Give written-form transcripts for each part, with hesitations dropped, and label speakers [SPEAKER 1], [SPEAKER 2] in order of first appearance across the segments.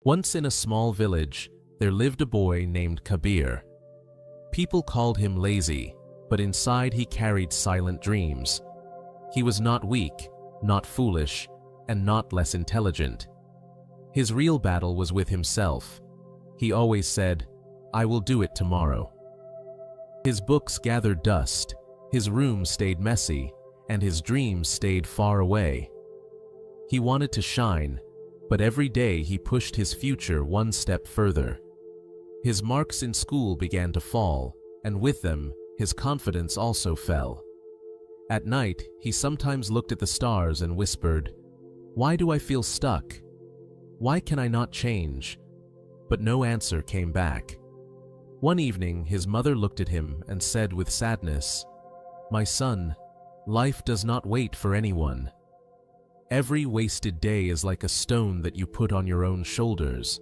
[SPEAKER 1] Once in a small village, there lived a boy named Kabir. People called him lazy, but inside he carried silent dreams. He was not weak, not foolish, and not less intelligent. His real battle was with himself. He always said, "I will do it tomorrow." His books gathered dust, his room stayed messy, and his dreams stayed far away. He wanted to shine, but every day he pushed his future one step further. His marks in school began to fall, and with them, his confidence also fell. At night, he sometimes looked at the stars and whispered, "Why do I feel stuck? Why can I not change?" But no answer came back. One evening, his mother looked at him and said with sadness, "My son, life does not wait for anyone. Every wasted day is like a stone that you put on your own shoulders.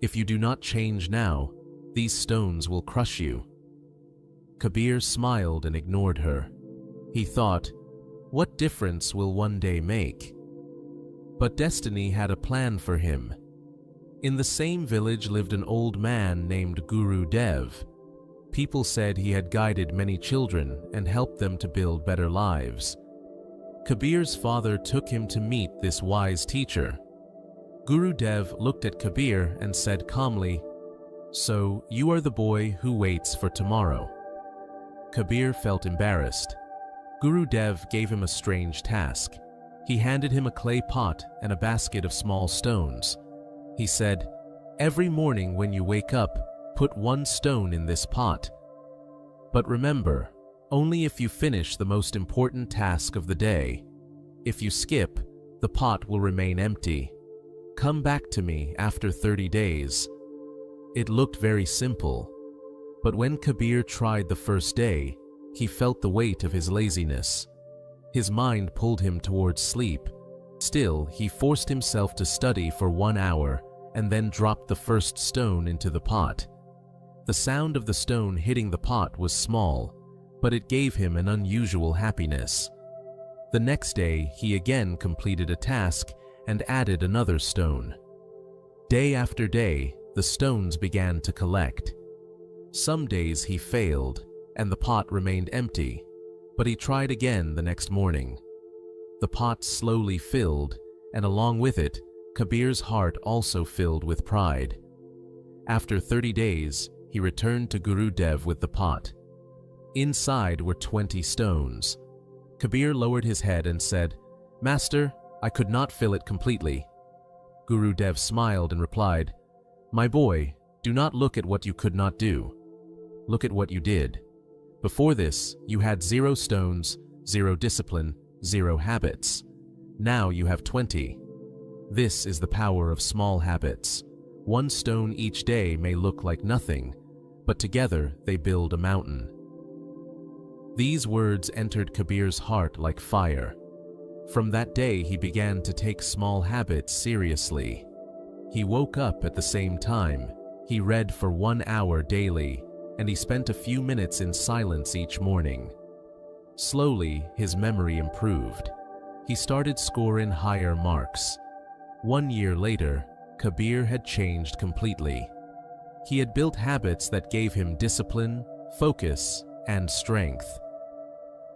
[SPEAKER 1] If you do not change now, these stones will crush you." Kabir smiled and ignored her. He thought, what difference will one day make? But destiny had a plan for him. In the same village lived an old man named Guru Dev. People said he had guided many children and helped them to build better lives. Kabir's father took him to meet this wise teacher. Guru Dev looked at Kabir and said calmly, "So you are the boy who waits for tomorrow." Kabir felt embarrassed. Guru Dev gave him a strange task. He handed him a clay pot and a basket of small stones. He said, "Every morning when you wake up, put one stone in this pot. But remember, only if you finish the most important task of the day. If you skip, the pot will remain empty. Come back to me after 30 days. It looked very simple, but when Kabir tried the first day, he felt the weight of his laziness. His mind pulled him towards sleep. Still, he forced himself to study for 1 hour and then dropped the first stone into the pot. The sound of the stone hitting the pot was small, but it gave him an unusual happiness. The next day, he again completed a task and added another stone. Day after day, the stones began to collect. Some days he failed, and the pot remained empty, but he tried again the next morning. The pot slowly filled, and along with it, Kabir's heart also filled with pride. After 30 days, he returned to Guru Dev with the pot. Inside were 20 stones. Kabir lowered his head and said, "Master, I could not fill it completely." Guru Dev smiled and replied, "My boy, do not look at what you could not do. Look at what you did. Before this, you had 0 stones, 0 discipline, 0 habits. Now you have 20. This is the power of small habits. 1 stone each day may look like nothing, but together they build a mountain." These words entered Kabir's heart like fire. From that day, he began to take small habits seriously. He woke up at the same time, he read for 1 hour daily, and he spent a few minutes in silence each morning. Slowly, his memory improved. He started scoring higher marks. 1 year later, Kabir had changed completely. He had built habits that gave him discipline, focus, and strength.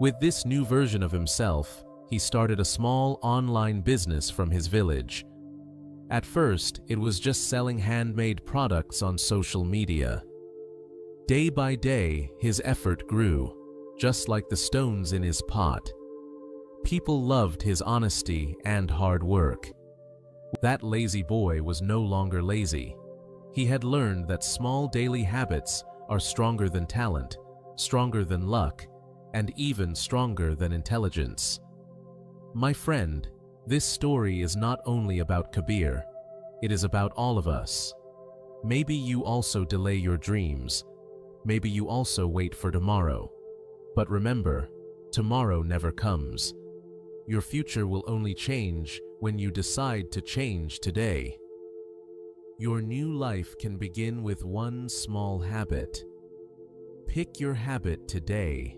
[SPEAKER 1] With this new version of himself, he started a small online business from his village. At first, it was just selling handmade products on social media. Day by day, his effort grew, just like the stones in his pot. People loved his honesty and hard work. That lazy boy was no longer lazy. He had learned that small daily habits are stronger than talent, stronger than luck, and even stronger than intelligence. My friend, this story is not only about Kabir, it is about all of us. Maybe you also delay your dreams. Maybe you also wait for tomorrow. But remember, tomorrow never comes. Your future will only change when you decide to change today. Your new life can begin with one small habit. Pick your habit today.